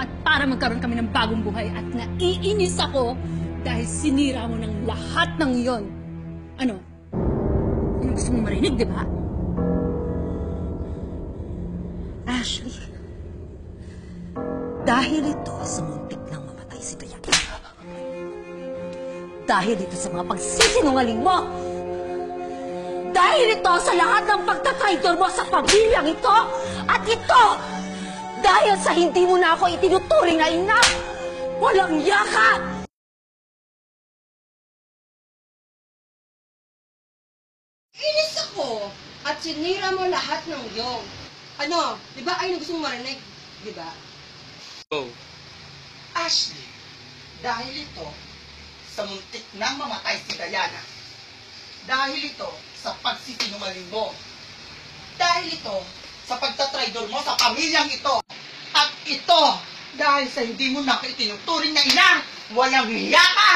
At para magkaroon kami ng bagong buhay at naiinis ako dahil sinira mo ng lahat ng iyon. Ano? Yung gusto mong marinig, di ba? Ashley, dahil ito sa muntik nang mamatay si Diana. Dahil ito sa mga pagsisinungaling mo. Dahil ito sa lahat ng pagtatraidor mo sa pamilyang ito. At ito, dahil sa hindi mo na ako itinuturing na ina. Walang yaka! Inis ako at sinira mo lahat ng iyong. Ano, di ba ayun ang gusto mong marinig? Di ba? Oh. Ashley, dahil ito sa muntik nang mamatay si Diana. Dahil ito sa pagsisinungaling mo. Dahil ito sa pagtatraidor mo sa pamilyang ito. At ito dahil sa hindi mo na itinuturing na ina. Walang hiya ka!